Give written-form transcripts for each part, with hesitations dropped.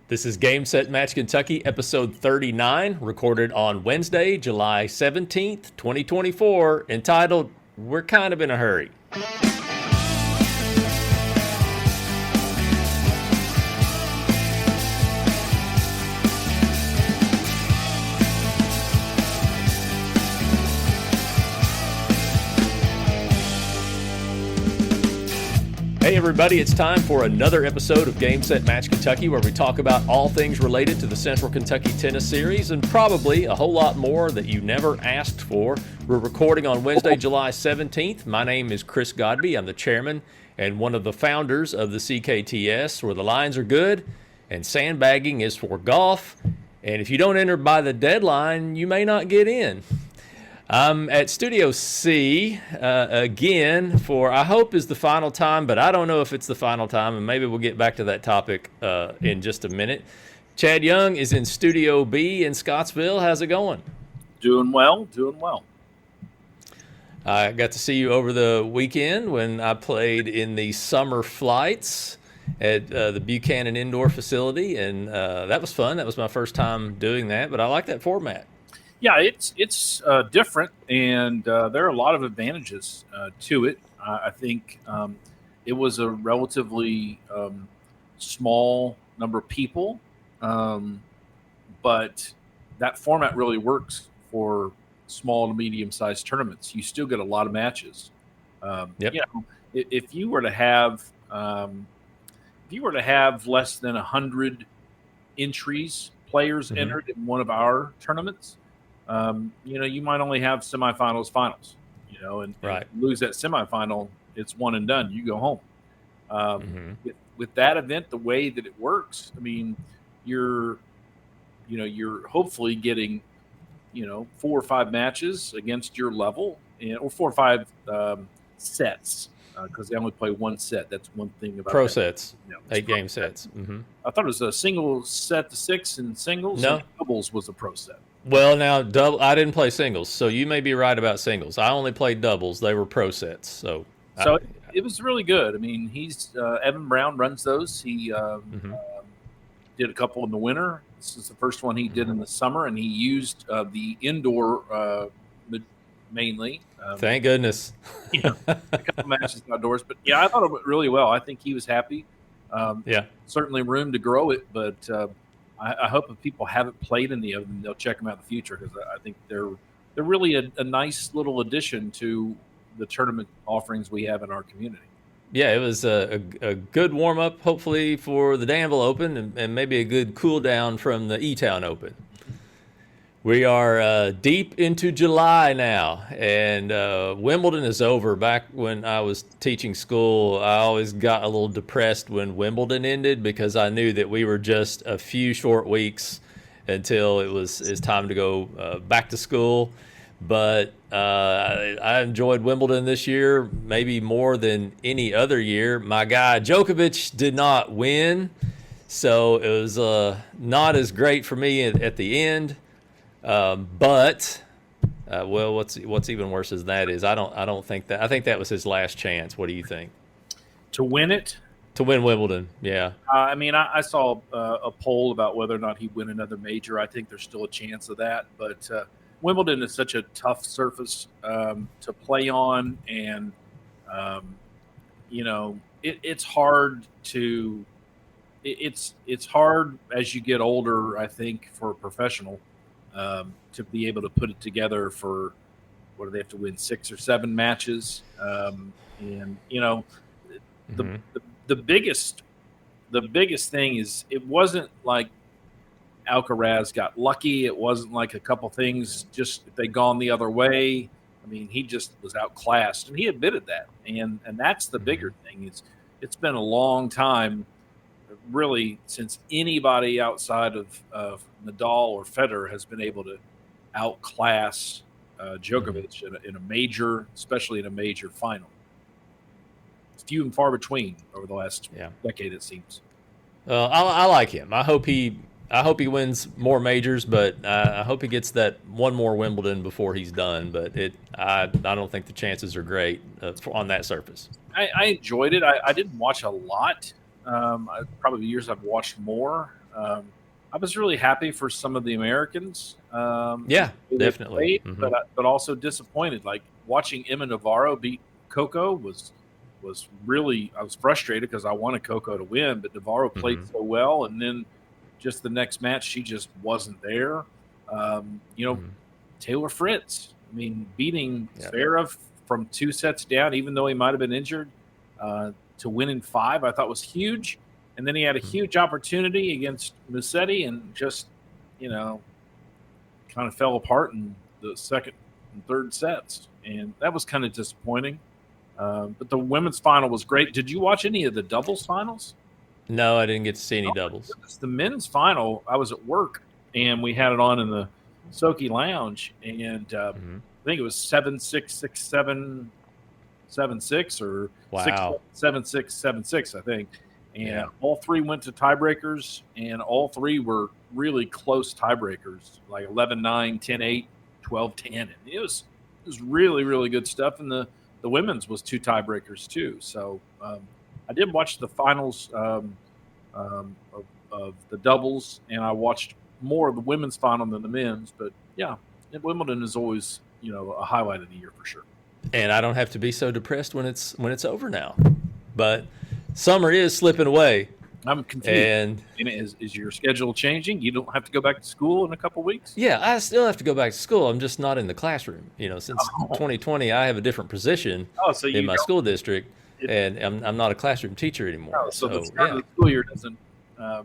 This is Game Set Match Kentucky, episode 39, recorded on Wednesday, July 17th, 2024, entitled, We're Kind of in a Hurry. Hey everybody, it's time for another episode of Game Set Match Kentucky, where we talk about all things related to the Central Kentucky Tennis Series and probably a whole lot more that you never asked for. We're recording on Wednesday, July 17th. My name is Chris Godby. I'm the chairman and one of the founders of the CKTS, where the lines are good and sandbagging is for golf. And if you don't enter by the deadline, you may not get in. I'm at Studio C again for, I hope, is the final time, but I don't know if it's the final time, and maybe we'll get back to that topic in just a minute. Chad Young is in Studio B in Scottsville. How's it going? Doing well. I got to see you over the weekend when I played in the summer flights at the Buchanan Indoor Facility, and that was fun. That was my first time doing that, but I like that format. Yeah, it's different, and there are a lot of advantages to it. I think it was a relatively small number of people, but that format really works for small to medium-sized tournaments. You still get a lot of matches. Yep. You know, if you were to have less than 100 entries, players entered in one of our tournaments, you might only have semifinals, finals, and lose that semifinal, it's one and done. You go home. With that event, the way that it works, I mean, you're hopefully getting, 4 or 5 matches against your level, or 4 or 5 sets, because they only play one set. That's one thing about pro that. sets, 8-game sets. I thought it was a single set to 6 in singles. No, and doubles was a pro set. Well, now, I didn't play singles, so you may be right about singles. I only played doubles. They were pro sets. So it was really good. I mean, Evan Brown runs those. He did a couple in the winter. This is the first one he did in the summer, and he used the indoor mainly. Thank goodness. A couple matches outdoors. But, yeah, I thought it went really well. I think he was happy. Certainly room to grow it, but I hope if people haven't played in the Open, they'll check them out in the future, because I think they're really a nice little addition to the tournament offerings we have in our community. Yeah, it was a good warm-up, hopefully, for the Danville Open, and maybe a good cool-down from the Etown Open. We are deep into July now, and Wimbledon is over. Back when I was teaching school, I always got a little depressed when Wimbledon ended, because I knew that we were just a few short weeks until it's time to go back to school. But I enjoyed Wimbledon this year, maybe more than any other year. My guy Djokovic did not win, so it was not as great for me at the end. But what's even worse is that is I don't think that, I think that was his last chance. What do you think? To win it? To win Wimbledon, yeah. I mean, I saw a poll about whether or not he'd win another major. I think there's still a chance of that, but Wimbledon is such a tough surface to play on, and it's hard to. It's hard as you get older, I think, for a professional. To be able to put it together for, what do they have to win, 6 or 7 matches? The biggest thing is, it wasn't like Alcaraz got lucky. It wasn't like a couple things just, if they'd gone the other way. I mean, he just was outclassed, and he admitted that. And that's the bigger thing. It's been a long time, really, since anybody outside of Nadal or Federer has been able to outclass Djokovic in a major, especially in a major final. It's few and far between over the last decade, it seems. I like him. I hope he wins more majors, but I hope he gets that one more Wimbledon before he's done. But I don't think the chances are great on that surface. I enjoyed it. I didn't watch a lot. Probably the years I've watched more. I was really happy for some of the Americans. Yeah, They definitely. played, but also disappointed. Like watching Emma Navarro beat Coco was really, I was frustrated because I wanted Coco to win, but Navarro played so well, and then just the next match she just wasn't there. Taylor Fritz, I mean, beating Zverev from 2 sets down, even though he might have been injured, to win in 5, I thought was huge. And then he had a huge opportunity against Musetti and just, kind of fell apart in the second and third sets. And that was kind of disappointing. But the women's final was great. Did you watch any of the doubles finals? No, I didn't get to see any doubles. The men's final, I was at work, and we had it on in the Soki Lounge, and I think it was 7-6, 6-7, 7-6, or 6-7, 7-6, I think. And all 3 went to tiebreakers, and all 3 were really close tiebreakers, like 11-9, 10-8, 12-10. And it was really, really good stuff. And the women's was 2 tiebreakers too. So I did watch the finals of the doubles, and I watched more of the women's final than the men's. But yeah, Wimbledon is always a highlight of the year for sure. And I don't have to be so depressed when it's over now. But summer is slipping away. I'm confused. And is your schedule changing? You don't have to go back to school in a couple weeks? Yeah, I still have to go back to school. I'm just not in the classroom. Since 2020, I have a different position in my school district, and I'm not a classroom teacher anymore. So the start of the school year doesn't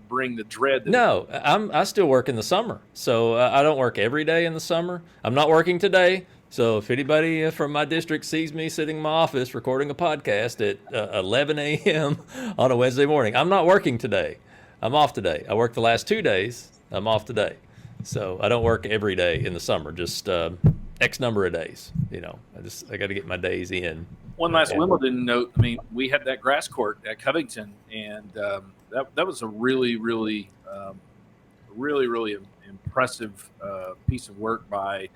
bring the dread. No, I still work in the summer, so I don't work every day in the summer. I'm not working today. So if anybody from my district sees me sitting in my office recording a podcast at 11 a.m. on a Wednesday morning, I'm not working today. I'm off today. I worked the last 2 days. I'm off today. So I don't work every day in the summer, just X number of days. I got to get my days in. One last Wimbledon note. I mean, we had that grass court at Covington, and that was a really, really, really impressive piece of work by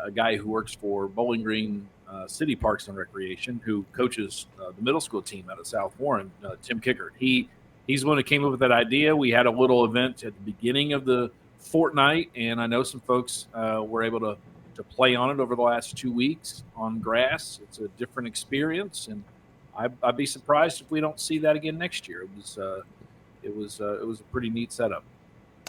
a guy who works for Bowling Green City Parks and Recreation, who coaches the middle school team out of South Warren, Tim Kickert. He's the one who came up with that idea. We had a little event at the beginning of the fortnight, and I know some folks were able to play on it over the last 2 weeks on grass. It's a different experience, and I'd be surprised if we don't see that again next year. It was a pretty neat setup.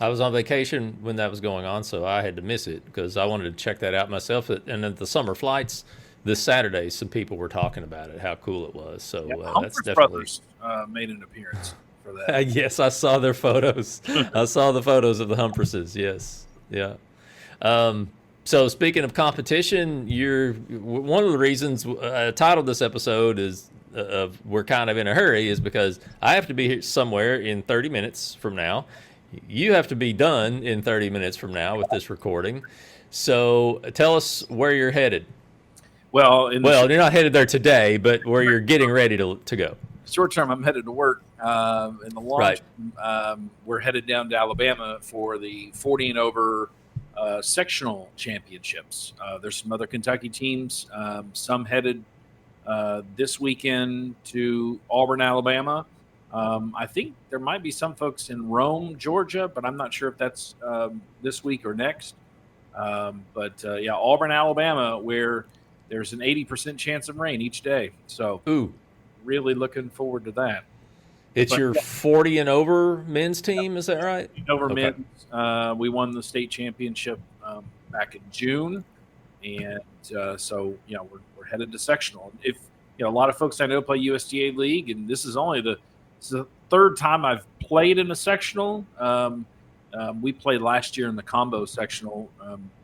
I was on vacation when that was going on, so I had to miss it because I wanted to check that out myself. And at the summer flights this Saturday, some people were talking about it, how cool it was. So that's definitely. Brothers made an appearance for that. Yes, I saw their photos. I saw the photos of the Humphresses. Yes, yeah. So speaking of competition, one of the reasons I titled this episode is we're kind of in a hurry is because I have to be here somewhere in 30 minutes from now. You have to be done in 30 minutes from now with this recording. So tell us where you're headed. Well, you're not headed there today, but where you're getting ready to go. Short term, I'm headed to work. In the long term, we're headed down to Alabama for the 40 and over sectional championships. There's some other Kentucky teams, some headed this weekend to Auburn, Alabama. I think there might be some folks in Rome, Georgia, but I'm not sure if that's this week or next. Auburn, Alabama, where there's an 80% chance of rain each day. So really looking forward to that. It's your 40 and over men's team, is that right? Men's. We won the state championship back in June. And we're headed to sectional. If a lot of folks I know play USDA League, and this is only the third time I've played in a sectional. We played last year in the combo sectional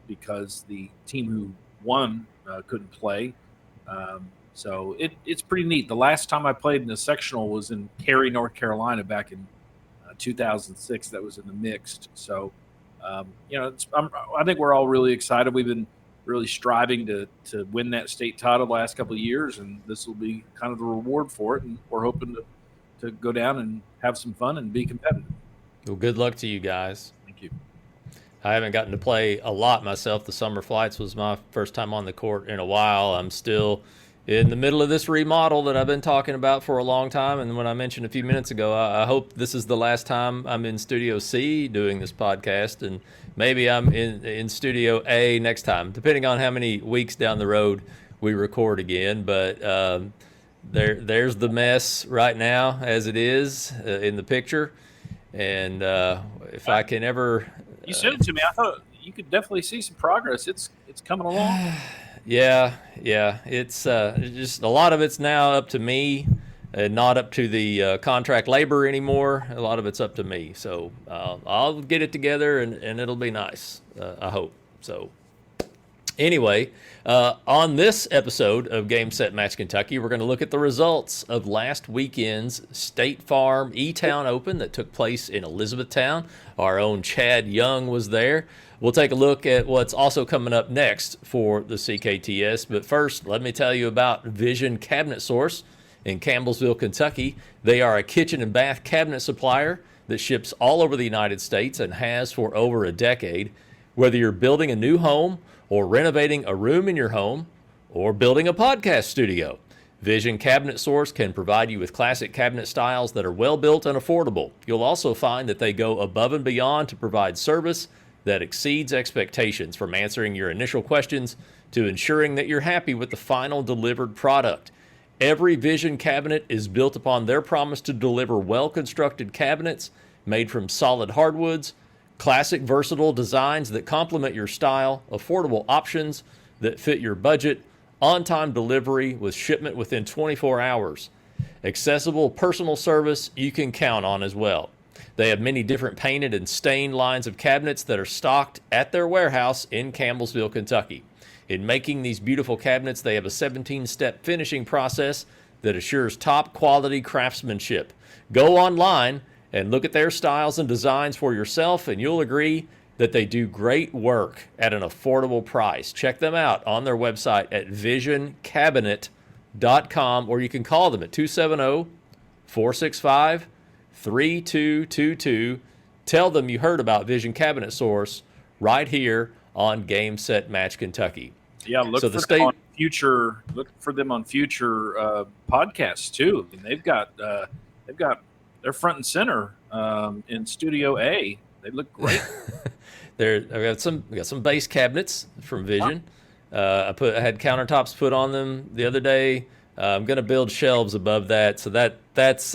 because the team who won couldn't play. So it's pretty neat. The last time I played in a sectional was in Cary, North Carolina, back in 2006. That was in the mixed. So, I think we're all really excited. We've been really striving to win that state title the last couple of years, and this will be kind of the reward for it. And we're hoping to go down and have some fun and be competitive. Well, good luck to you guys. Thank you. I haven't gotten to play a lot myself. The summer flights was my first time on the court in a while. I'm still in the middle of this remodel that I've been talking about for a long time. And when I mentioned a few minutes ago, I hope this is the last time I'm in Studio C doing this podcast. And maybe I'm in Studio A next time, depending on how many weeks down the road we record again. But there's the mess right now as it is in the picture. And if I can ever... You sent it to me. I thought you could definitely see some progress. It's coming along. Yeah. It's just a lot of it's now up to me, and not up to the contract labor anymore. A lot of it's up to me. So I'll get it together, and it'll be nice. I hope. So anyway, on this episode of Game Set Match Kentucky, we're going to look at the results of last weekend's State Farm Etown Open that took place in Elizabethtown. Our own Chad Young was there. We'll take a look at what's also coming up next for the CKTS. But first, let me tell you about Vision Cabinet Source in Campbellsville, Kentucky. They are a kitchen and bath cabinet supplier that ships all over the United States and has for over a decade. Whether you're building a new home or renovating a room in your home or building a podcast studio, Vision Cabinet Source can provide you with classic cabinet styles that are well built and affordable. You'll also find that they go above and beyond to provide service that exceeds expectations, from answering your initial questions to ensuring that you're happy with the final delivered product. Every Vision cabinet is built upon their promise to deliver well-constructed cabinets made from solid hardwoods, classic versatile designs that complement your style, affordable options that fit your budget, on-time delivery with shipment within 24 hours. Accessible personal service you can count on as well. They have many different painted and stained lines of cabinets that are stocked at their warehouse in Campbellsville, Kentucky. In making these beautiful cabinets, they have a 17-step finishing process that assures top quality craftsmanship. Go online and look at their styles and designs for yourself, and you'll agree that they do great work at an affordable price. Check them out on their website at visioncabinet.com, or you can call them at 270-465-3222. Tell them you heard about Vision Cabinet Source right here on Game Set Match Kentucky. Yeah, look for them on future podcasts too. I mean, they've got they're front and center in Studio A. They look great. I've got some base cabinets from Vision. I had countertops put on them the other day. I'm going to build shelves above that, so that's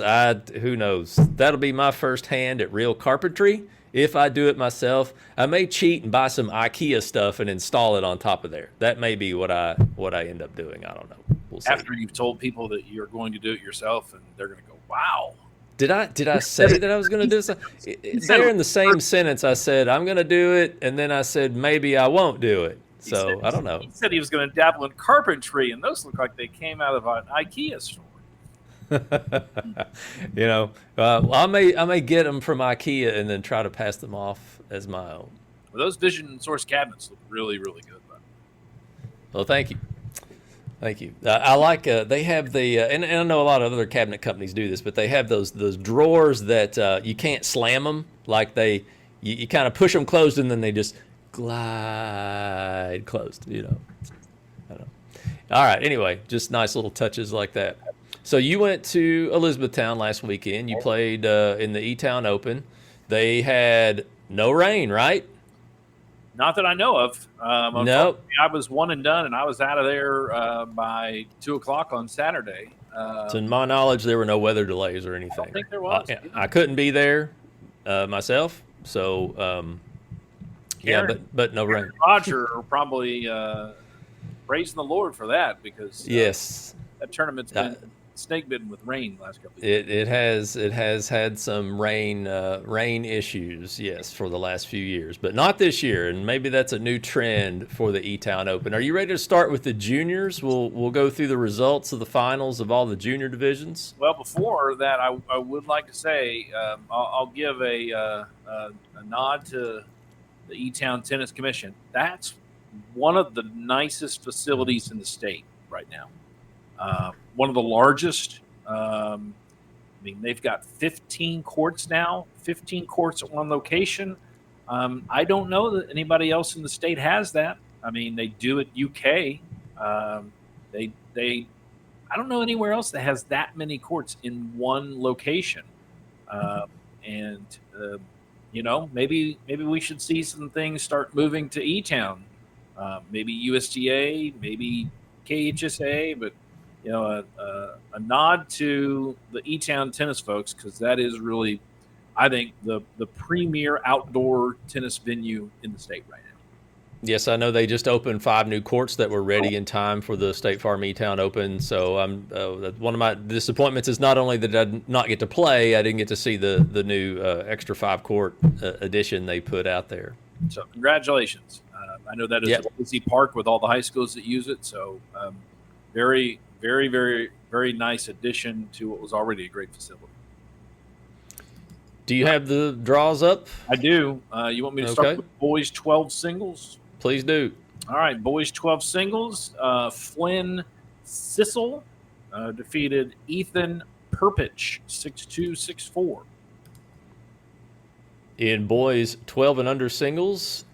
who knows. That'll be my first hand at real carpentry if I do it myself. I may cheat and buy some IKEA stuff and install it on top of there. That may be what I end up doing. I don't know. We'll see. After you've told people that you're going to do it yourself, and they're going to go, "Wow." Did I say that I was going to do something? There in the same sentence, I said, I'm going to do it, and then I said, maybe I won't do it. So, I don't know. He said he was going to dabble in carpentry, and those look like they came out of an IKEA store. I may get them from IKEA and then try to pass them off as my own. Well, those Vision Source cabinets look really, really good. Well, thank you. Thank you. I like they have the and I know a lot of other cabinet companies do this, but they have those drawers that you can't slam them. Like you kind of push them closed and then they just glide closed. I don't know. All right. Anyway, just nice little touches like that. So you went to Elizabethtown last weekend. You played in the Etown Open. They had no rain, right? Not that I know of. Nope. I was one and done, and I was out of there by 2:00 on Saturday. To my knowledge, there were no weather delays or anything. I don't think there was. I couldn't be there myself, so but no rain. Roger probably praising the Lord for that, because yes, that tournament's been snake bitten with rain the last couple of years. It has had some rain issues, yes, for the last few years, but not this year, and maybe that's a new trend for the Etown Open. Are you ready to start with the juniors? We'll go through the results of the finals of all the junior divisions. Well, before that, I would like to say I'll give a nod to the Etown Tennis Commission. That's one of the nicest facilities in the state right now. One of the largest. I mean, they've got 15 courts now, 15 courts at one location. I don't know that anybody else in the state has that. I mean, they do at UK. They I don't know anywhere else that has that many courts in one location. And maybe we should see some things start moving to E-Town, maybe USTA, maybe KHSA, but a nod to the E-Town tennis folks, because that is really, I think, the premier outdoor tennis venue in the state right now. Yes, I know they just opened 5 new courts that were ready in time for the State Farm Etown Open. So one of my disappointments is not only that I did not get to play, I didn't get to see the new extra 5-court addition they put out there. So congratulations. I know that is a busy park with all the high schools that use it. So very, very, very, very nice addition to what was already a great facility. Do you have the draws up? I do. You want me to start with boys 12 singles? Please do. All right, boys 12 singles. Flynn Sissel defeated Ethan Perpich 6-2, 6-4. In boys 12 and under singles,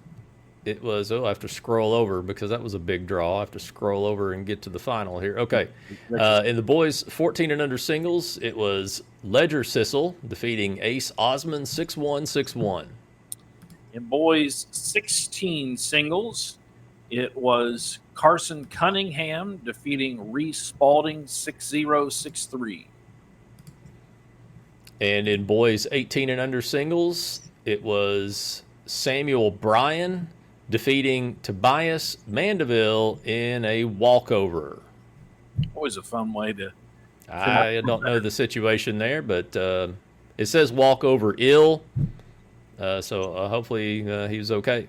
it was, I have to scroll over because that was a big draw. I have to scroll over and get to the final here. Okay. In the boys 14 and under singles, it was Ledger Sissel defeating Ace Osmond 6-1, 6-1. In boys 16 singles, it was Carson Cunningham defeating Reese Spalding 6-0, 6-3. And in boys 18 and under singles, it was Samuel Bryan defeating Tobias Mandeville in a walkover. Always a fun way to... I don't know the situation there, but it says walkover ill. So hopefully he was okay.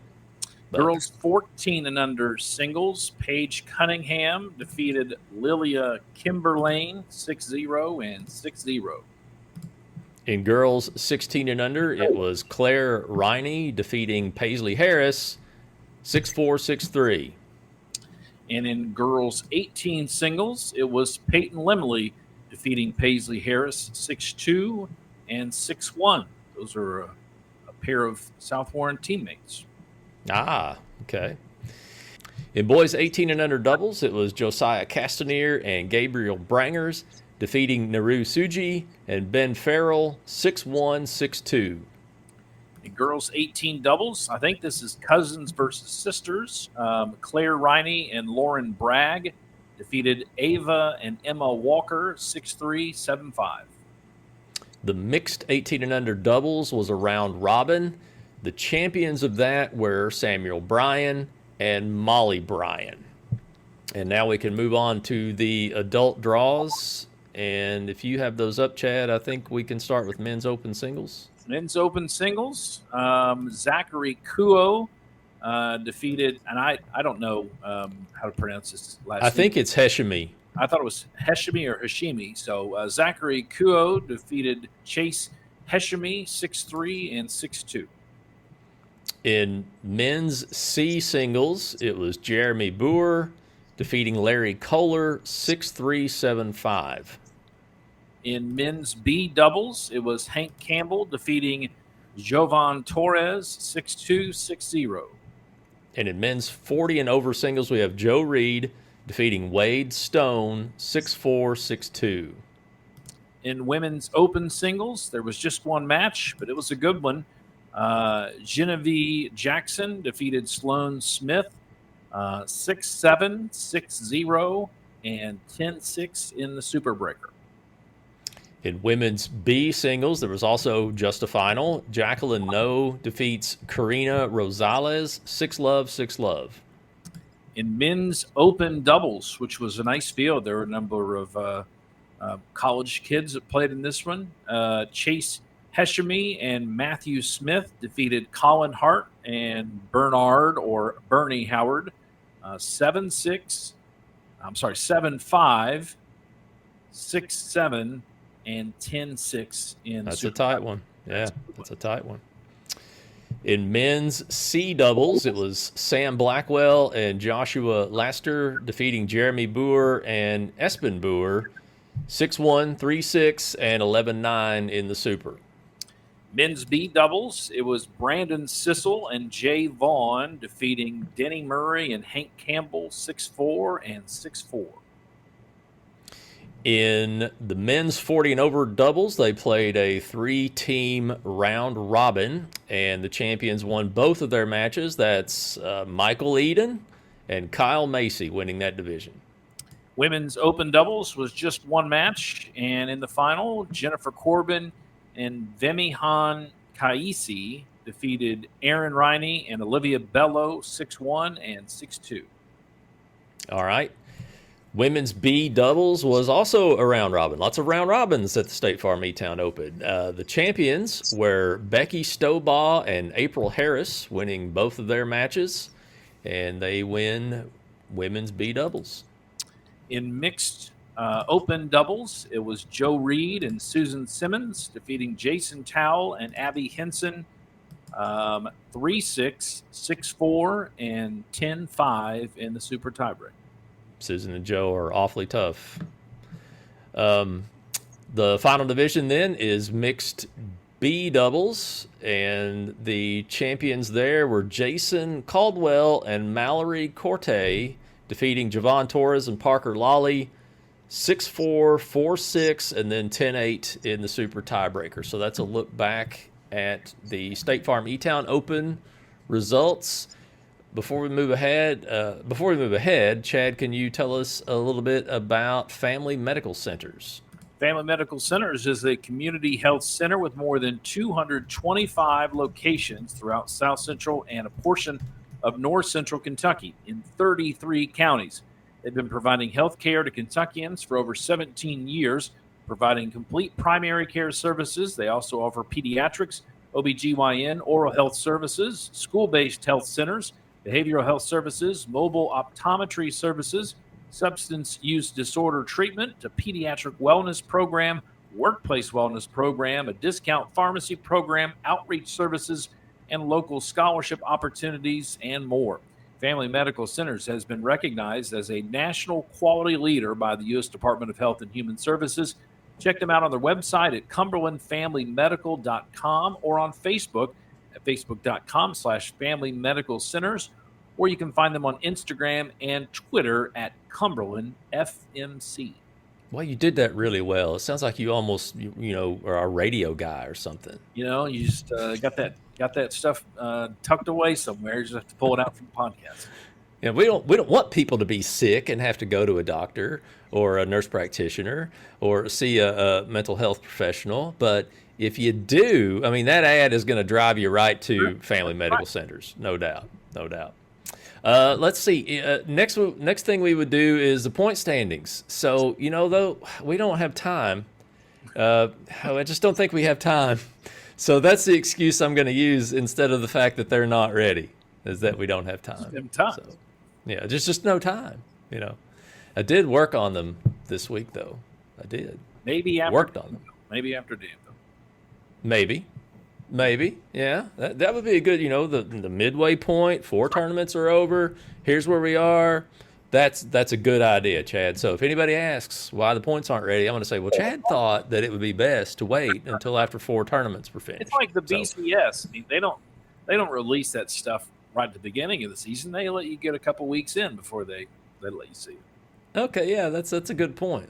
Girls 14 and under singles, Paige Cunningham defeated Lilia Kimberlane 6-0 and 6-0. In girls 16 and under, it was Claire Riney defeating Paisley Harris 6-4, 6-3. And in girls 18 singles, it was Peyton Lemley defeating Paisley Harris 6-2 and 6-1. Those are a pair of South Warren teammates. Ah, okay. In boys 18 and under doubles, it was Josiah Castanier and Gabriel Brangers defeating Naru Suji and Ben Farrell 6-1, 6-2. In girls 18 doubles, I think this is cousins versus sisters. Claire Riney and Lauren Bragg defeated Ava and Emma Walker 6-3, 7-5. The mixed 18 and under doubles was a round robin. The champions of that were Samuel Bryan and Molly Bryan. And now we can move on to the adult draws. And if you have those up, Chad, I think we can start with men's open singles. Men's open singles, Zachary Kuo defeated, and I don't know how to pronounce this last name. I think it's Heshimi. I thought it was Heshimi or Hashimi. So Zachary Kuo defeated Chase Heshimi 6-3 and 6-2. In men's C singles, it was Jeremy Boer defeating Larry Kohler 6-3, 7-5. In men's B doubles, it was Hank Campbell defeating Jovan Torres 6-2, 6-0. And in men's 40 and over singles, we have Joe Reed defeating Wade Stone 6-4, 6-2. In women's open singles, there was just one match, but it was a good one. Genevieve Jackson defeated Sloane Smith 6-7, 6-0, and 10-6 in the Super Breaker. In women's B singles, there was also just a final. Jacqueline No defeats Karina Rosales 6-love, 6-love. In men's open doubles, which was a nice field, there were a number of college kids that played in this one. Chase Heshimi and Matthew Smith defeated Colin Hart and Bernard or Bernie Howard 7-5, 6-7, and 10-6 in That's Super a tight one. Yeah, that's a tight one. In men's C doubles, it was Sam Blackwell and Joshua Laster defeating Jeremy Boer and Espen Boer 6-1, 3-6, and 11-9 in the Super. Men's B doubles, it was Brandon Sissel and Jay Vaughn defeating Denny Murray and Hank Campbell 6-4 and 6-4. In the men's 40 and over doubles, they played a 3-team round robin, and the champions won both of their matches. That's Michael Eden and Kyle Macy winning that division. Women's open doubles was just one match, and in the final, Jennifer Corbin and Vemihan Kaisi defeated Erin Riney and Olivia Bello 6-1 and 6-2. All right. Women's B doubles was also a round robin. Lots of round robins at the State Farm Etown Open. The champions were Becky Stobaugh and April Harris, winning both of their matches, and they win women's B doubles. In mixed open doubles, it was Joe Reed and Susan Simmons defeating Jason Towle and Abby Henson 3-6, 6-4, and 10-5 in the super tiebreak. Susan and Joe are awfully tough. The final division then is mixed B doubles, and the champions there were Jason Caldwell and Mallory Corte, defeating Javon Torres and Parker Lawley 6-4, 4-6, and then 10-8 in the super tiebreaker. So that's a look back at the State Farm Etown Open results. Before we move ahead, Chad, can you tell us a little bit about Family Medical Centers? Family Medical Centers is a community health center with more than 225 locations throughout South Central and a portion of North Central Kentucky in 33 counties. They've been providing health care to Kentuckians for over 17 years, providing complete primary care services. They also offer pediatrics, OBGYN, oral health services, school-based health centers, behavioral health services, mobile optometry services, substance use disorder treatment, a pediatric wellness program, workplace wellness program, a discount pharmacy program, outreach services, and local scholarship opportunities, and more. Family Medical Centers has been recognized as a national quality leader by the U.S. Department of Health and Human Services. Check them out on their website at cumberlandfamilymedical.com or on Facebook at facebook.com/Family Medical Centers, or you can find them on Instagram and Twitter at Cumberland FMC. Well, you did that really well. It sounds like you almost, are a radio guy or something. You just got that stuff tucked away somewhere. You just have to pull it out from the podcast. Yeah, we don't want people to be sick and have to go to a doctor or a nurse practitioner or see a mental health professional. But if you do, that ad is going to drive you right to Family Medical Centers, no doubt. Let's see. Next thing we would do is the point standings. So, though we don't have time, I just don't think we have time. So that's the excuse I'm going to use instead of the fact that they're not ready, is that we don't have time. So, yeah, just no time. I did work on them this week, though. I did. Worked on them. Maybe after Danville. Maybe, yeah. That would be a good, the midway point. 4 tournaments are over. Here's where we are. That's a good idea, Chad. So if anybody asks why the points aren't ready, I'm going to say, well, Chad thought that it would be best to wait until after 4 tournaments were finished. It's like the BCS. They don't release that stuff right at the beginning of the season. They let you get a couple weeks in before they let you see it. Okay, yeah, that's a good point.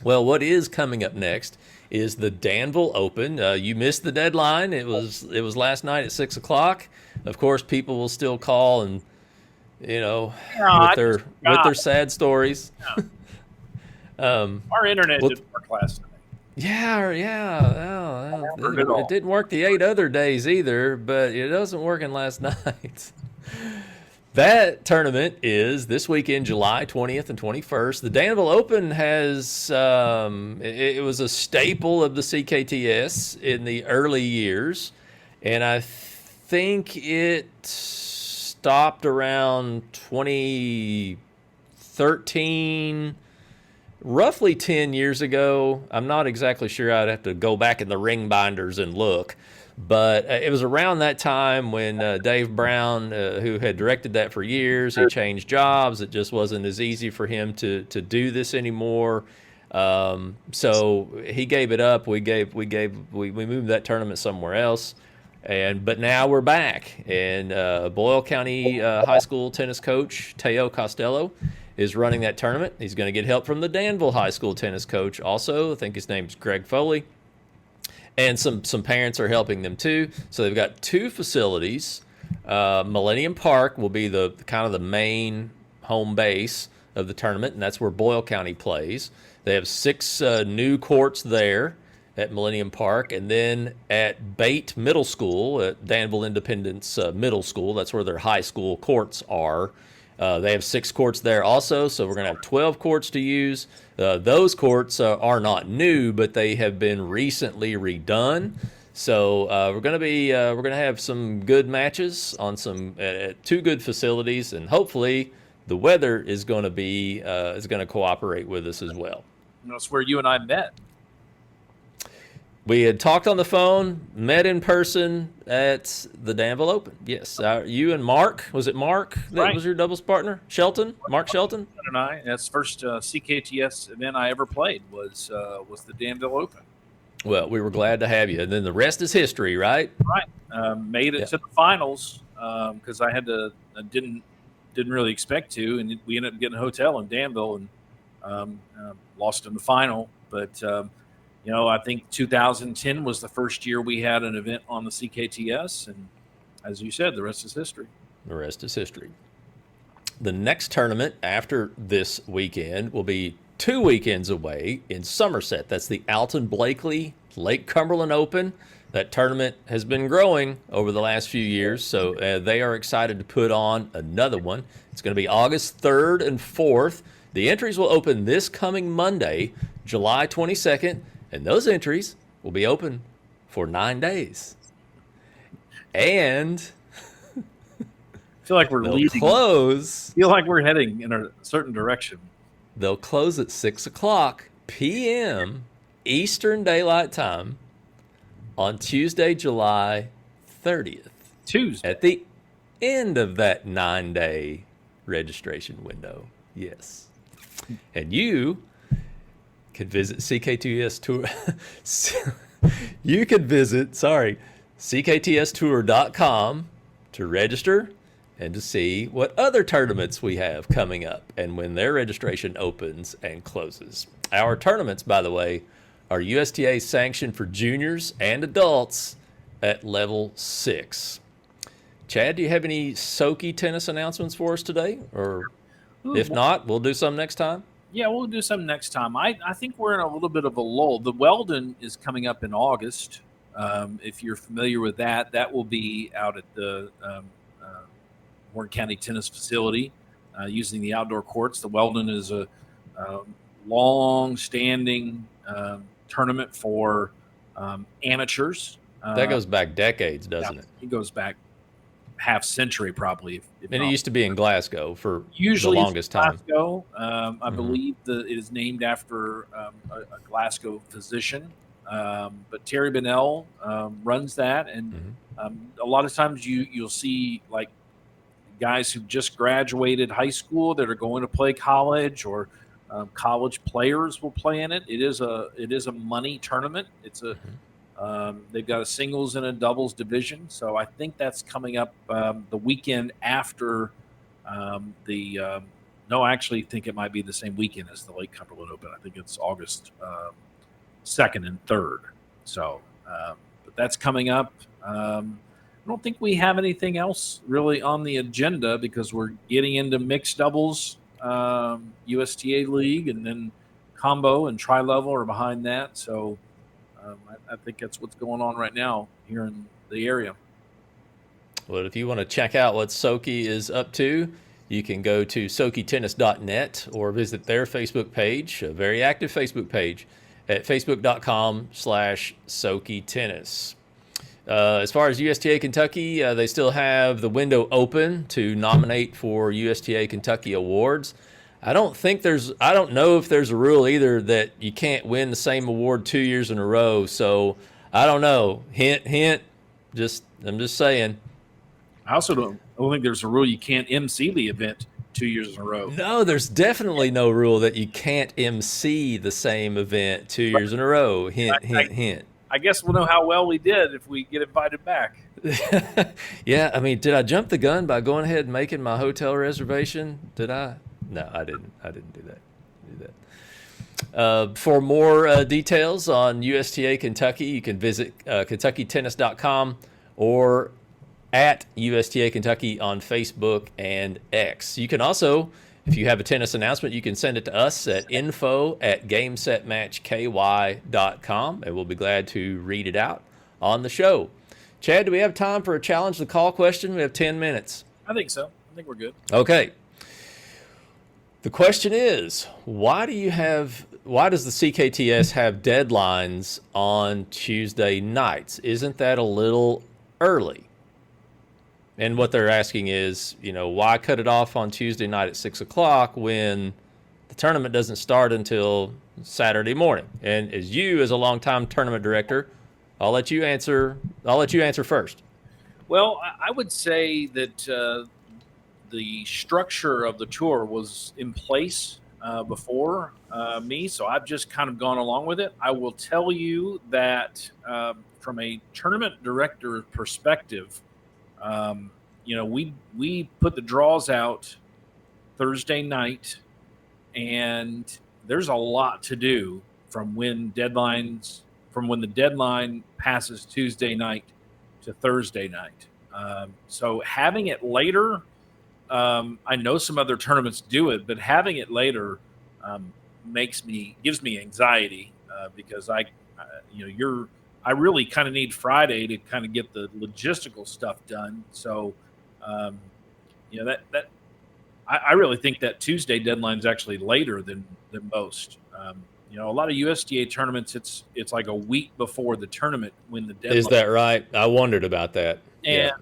Well, what is coming up next is the Danville Open. You missed the deadline. It was last night at 6:00. Of course, people will still call and with their sad stories. Our internet didn't work last night. Yeah. It didn't work the 8 other days either, but it doesn't working last night. That tournament is this weekend, July 20th and 21st. The Danville Open has, it was a staple of the CKTS in the early years, and I think it stopped around 2013, roughly 10 years ago. I'm not exactly sure. I'd have to go back in the ring binders and look. But it was around that time when Dave Brown, who had directed that for years, he changed jobs. It just wasn't as easy for him to do this anymore. So he gave it up. We moved that tournament somewhere else. But now we're back. And Boyle County High School tennis coach Teo Costello is running that tournament. He's going to get help from the Danville High School tennis coach also. I think his name's Greg Foley. And some parents are helping them too. So they've got 2 facilities. Millennium Park will be the kind of the main home base of the tournament, and that's where Boyle County plays. They have 6 new courts there at Millennium Park, and then at Bate Middle School, at Danville Independence Middle School, that's where their high school courts are. They have 6 courts there also, so we're going to have 12 courts to use. Those courts are not new, but they have been recently redone. So we're going to have some good matches on some 2 good facilities, and hopefully the weather is going to cooperate with us as well. That's where you and I met. We had talked on the phone, met in person at the Danville Open. Yes, you and Mark. Was it Mark that was your doubles partner? Shelton? Mark Shelton? And I. That's the first CKTS event I ever played was the Danville Open. Well, we were glad to have you. And then the rest is history, right? Right. Made it to the finals because I didn't really expect to, and we ended up getting a hotel in Danville and lost in the final. But I think 2010 was the first year we had an event on the CKTS, and as you said, the rest is history. The rest is history. The next tournament after this weekend will be 2 weekends away in Somerset. That's the Alton Blakely Lake Cumberland Open. That tournament has been growing over the last few years, so they are excited to put on another one. It's going to be August 3rd and 4th. The entries will open this coming Monday, July 22nd. And those entries will be open for 9 days. And I feel like we're leading. Close. I feel like we're heading in a certain direction. They'll close at 6:00 p.m. Eastern Daylight Time on Tuesday, July 30th. Tuesday. At the end of that 9-day registration window. Yes. And you could visit CKTS Tour. You could visit, CKTSTour.com to register and to see what other tournaments we have coming up and when their registration opens and closes. Our tournaments, by the way, are USTA sanctioned for juniors and adults at level 6. Chad, do you have any Soki tennis announcements for us today? Or if not, we'll do some next time. Yeah, we'll do some next time. I think we're in a little bit of a lull. The Weldon is coming up in August. If you're familiar with that, that will be out at the Warren County Tennis Facility using the outdoor courts. The Weldon is a long-standing tournament for amateurs. That goes back decades, doesn't it? It goes back half century probably. And it used to be in Glasgow for usually the longest time. Glasgow. I believe it is named after a Glasgow physician. But Terry Bennell runs that, and a lot of times you'll see like guys who just graduated high school that are going to play college, or college players will play in it. It is a money tournament. It's a they've got a singles and a doubles division, so I think that's coming up the weekend after no, I actually think it might be the same weekend as the Lake Cumberland Open. I think it's August 2nd and 3rd. So, but that's coming up. I don't think we have anything else really on the agenda because we're getting into mixed doubles, USTA League, and then combo and tri-level are behind that. So I think that's what's going on right now here in the area. Well, if you want to check out what Soki is up to, you can go to SokiTennis.net or visit their Facebook page, a very active Facebook page, at facebook.com/SokiTennis. As far as USTA Kentucky, they still have the window open to nominate for USTA Kentucky awards. I don't know if there's a rule either that you can't win the same award 2 years in a row. So I don't know. Hint, hint. I'm just saying. I also don't think there's a rule you can't MC the event 2 years in a row. No, there's definitely no rule that you can't MC the same event 2 years in a row. Hint, hint. I guess we'll know how well we did if we get invited back. Yeah, I mean, did I jump the gun by going ahead and making my hotel reservation? Did I No, I didn't. I didn't do that. For more details on USTA Kentucky, you can visit KentuckyTennis.com or at USTA Kentucky on Facebook and X. You can also, if you have a tennis announcement, you can send it to us at info@gamesetmatchky.com, and we'll be glad to read it out on the show. Chad, do we have time for a challenge the call question? We have 10 minutes. I think so. I think we're good. Okay. The question is, why does the CKTS have deadlines on Tuesday nights? Isn't that a little early? And what they're asking is, why cut it off on Tuesday night at 6 o'clock when the tournament doesn't start until Saturday morning? And as a longtime tournament director, I'll let you answer first. Well, I would say that the structure of the tour was in place before me, so I've just kind of gone along with it. I will tell you that from a tournament director perspective, we put the draws out Thursday night, and there's a lot to do from when the deadline passes Tuesday night to Thursday night. So having it later, I know some other tournaments do it, but having it later gives me anxiety because I really kind of need Friday to kind of get the logistical stuff done. So, I really think that Tuesday deadline is actually later than most. A lot of USDA tournaments, it's like a week before the tournament when the deadline. Is that right? I wondered about that. And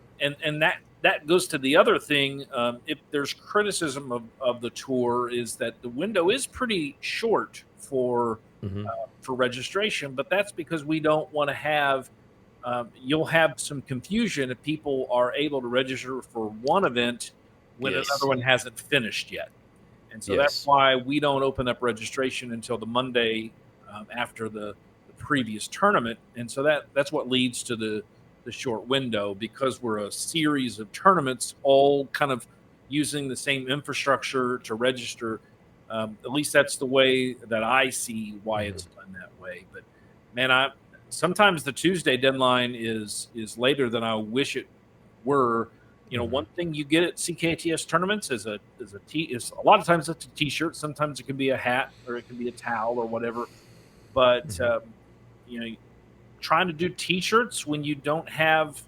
that goes to the other thing. If there's criticism of the tour, is that the window is pretty short for registration, but that's because we don't want to have. You'll have some confusion if people are able to register for one event when another one hasn't finished yet. And so that's why we don't open up registration until the Monday after the previous tournament. And so that's what leads to the short window, because we're a series of tournaments all kind of using the same infrastructure to register. At least that's the way that I see why it's done that way. But man, sometimes the Tuesday deadline is later than I wish it were. One thing you get at CKTS tournaments is a lot of times it's a T-shirt. Sometimes it can be a hat, or it can be a towel, or whatever. But trying to do T-shirts when you don't have,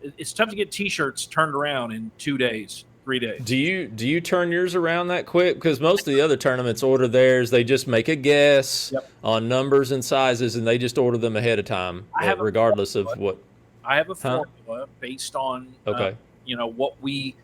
it's tough to get T-shirts turned around in 2 days, 3 days. Do you turn yours around that quick? Because most of the other tournaments order theirs. They just make a guess on numbers and sizes, and they just order them ahead of time, regardless of what. I have a formula based on what we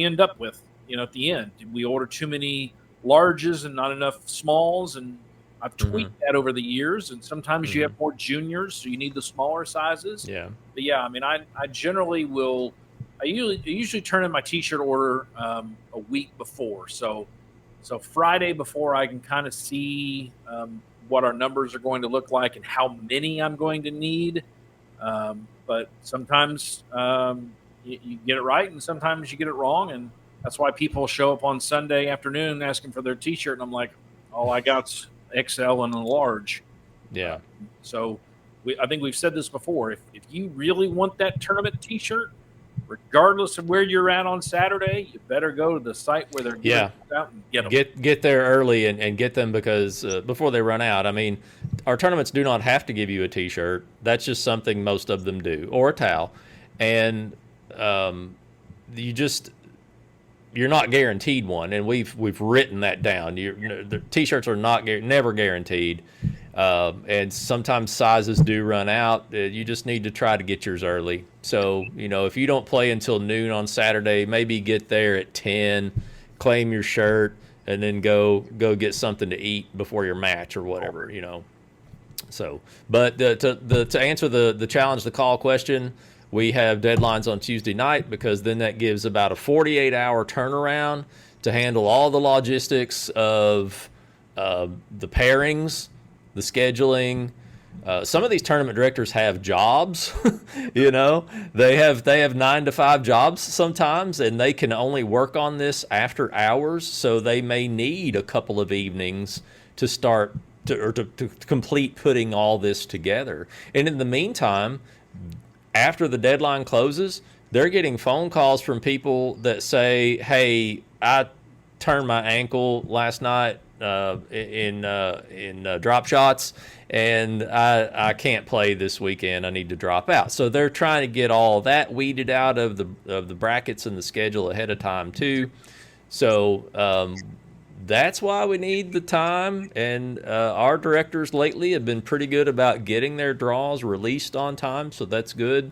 end up with. At the end, did we order too many larges and not enough smalls? And I've tweaked that over the years. And sometimes you have more juniors, so you need the smaller sizes. Yeah. But I generally will. I usually turn in my T-shirt order a week before. So Friday before, I can kind of see what our numbers are going to look like and how many I'm going to need. But sometimes you get it right, and sometimes you get it wrong, and that's why people show up on Sunday afternoon asking for their T-shirt, and I'm like, all I got's XL and a large. Yeah. So I think we've said this before. If you really want that tournament T-shirt, regardless of where you're at on Saturday, you better go to the site where they're getting out and get them. Get there early and get them, because before they run out. I mean, our tournaments do not have to give you a T-shirt. That's just something most of them do, or a towel. And you're not guaranteed one, and we've written that down. The T-shirts are never guaranteed, and sometimes sizes do run out. You just need to try to get yours early. So if you don't play until noon on Saturday, maybe get there at 10, claim your shirt, and then go get something to eat before your match or whatever. So, but to answer the challenge, the call question, we have deadlines on Tuesday night, because then that gives about a 48-hour turnaround to handle all the logistics of the pairings, the scheduling, Some of these tournament directors have jobs. You know, they have 9 to 5 jobs sometimes, and they can only work on this after hours. So they may need a couple of evenings to start to complete putting all this together. And in the meantime, after the deadline closes, they're getting phone calls from people that say, "Hey, I turned my ankle last night in drop shots, and I can't play this weekend. I need to drop out." So they're trying to get all that weeded out of the brackets and the schedule ahead of time too. So that's why we need the time. And our directors lately have been pretty good about getting their draws released on time, so that's good.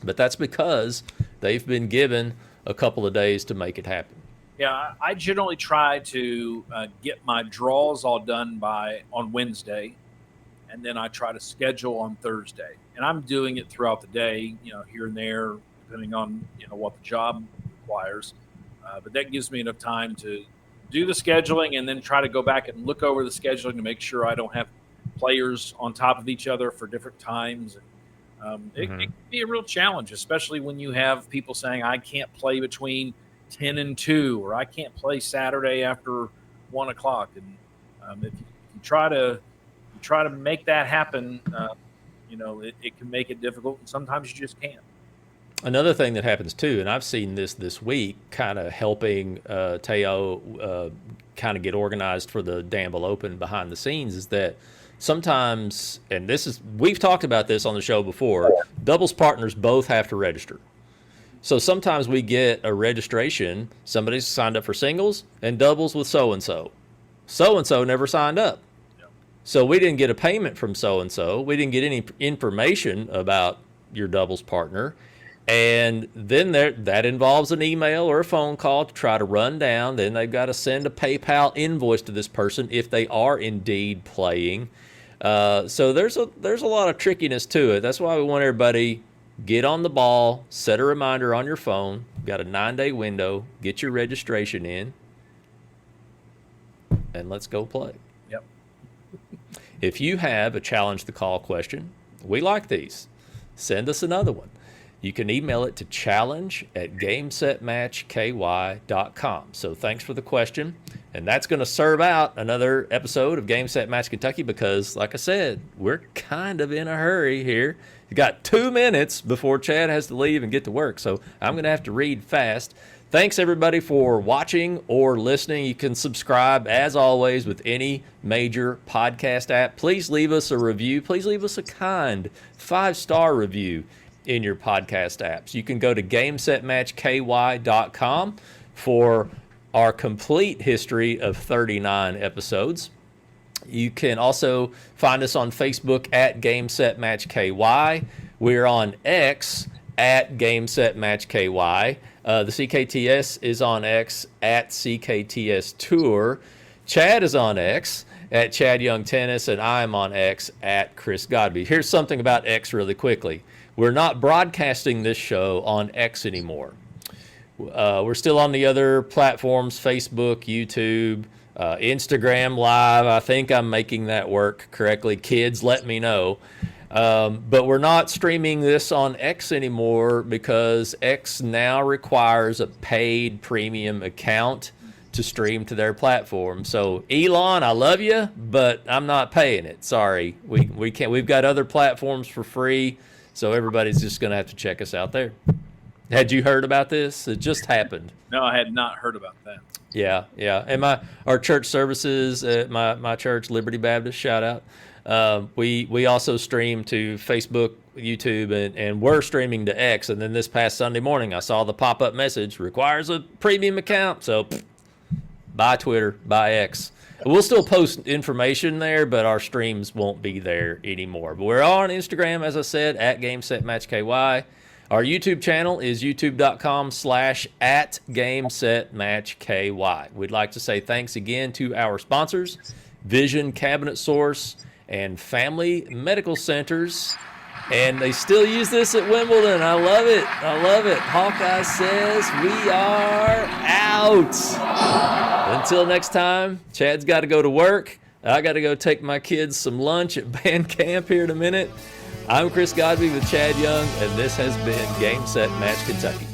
But that's because they've been given a couple of days to make it happen. Yeah, I generally try to get my draws all done on Wednesday, and then I try to schedule on Thursday. And I'm doing it throughout the day, here and there, depending on what the job requires. But that gives me enough time to do the scheduling and then try to go back and look over the scheduling to make sure I don't have players on top of each other for different times. It can be a real challenge, especially when you have people saying, "I can't play between 10 and 2, or I can't play Saturday after 1 o'clock." And if you try to make that happen, it can make it difficult, and sometimes you just can't. Another thing that happens too, and I've seen this week, kind of helping Teo kind of get organized for the Danville Open behind the scenes, is that sometimes, and we've talked about this on the show before, doubles partners both have to register. So sometimes we get a registration, somebody's signed up for singles and doubles with so-and-so. So-and-so never signed up. Yeah. So we didn't get a payment from so-and-so. We didn't get any information about your doubles partner. And then that involves an email or a phone call to try to run down. Then they've got to send a PayPal invoice to this person if they are indeed playing. So there's a lot of trickiness to it. That's why we want everybody, get on the ball, set a reminder on your phone. You've got a 9-day window, get your registration in, and let's go play. Yep. If you have a challenge the call question, we like these. Send us another one. You can email it to challenge@gamesetmatchky.com. So thanks for the question. And that's going to serve out another episode of Game Set Match Kentucky because, like I said, we're kind of in a hurry here. You got 2 minutes before Chad has to leave and get to work. So I'm going to have to read fast. Thanks, everybody, for watching or listening. You can subscribe, as always, with any major podcast app. Please leave us a review. Please leave us a kind 5-star review in your podcast apps. You can go to GameSetMatchKY.com for our complete history of 39 episodes. You can also find us on Facebook at GameSetMatchKY. We're on X at GameSetMatchKY. The CKTS is on X at CKTS Tour. Chad is on X at Chad Young Tennis, and I'm on X at Chris Godby. Here's something about X really quickly. We're not broadcasting this show on X anymore. We're still on the other platforms, Facebook, YouTube, Instagram Live. I think I'm making that work correctly. Kids, let me know. But we're not streaming this on X anymore because X now requires a paid premium account to stream to their platform. So Elon, I love you, but I'm not paying it. Sorry, we can't. We've got other platforms for free. So everybody's just going to have to check us out there. Had you heard about this? It just happened. No, I had not heard about that. Yeah. And our church services at my church, Liberty Baptist, shout out. We also stream to Facebook, YouTube, and we're streaming to X. And then this past Sunday morning, I saw the pop-up message, requires a premium account. So buy Twitter, buy X. We'll still post information there, but our streams won't be there anymore. But we're on Instagram, as I said, at GameSetMatchKY. Our YouTube channel is youtube.com/@GameSetMatchKY. We'd like to say thanks again to our sponsors, Vision Cabinet Source and Family Medical Centers. And they still use this at Wimbledon. I love it. Hawkeye says we are out. Until next time, Chad's got to go to work. I got to go take my kids some lunch at band camp here in a minute. I'm Chris Godby with Chad Young, and this has been Game Set Match Kentucky.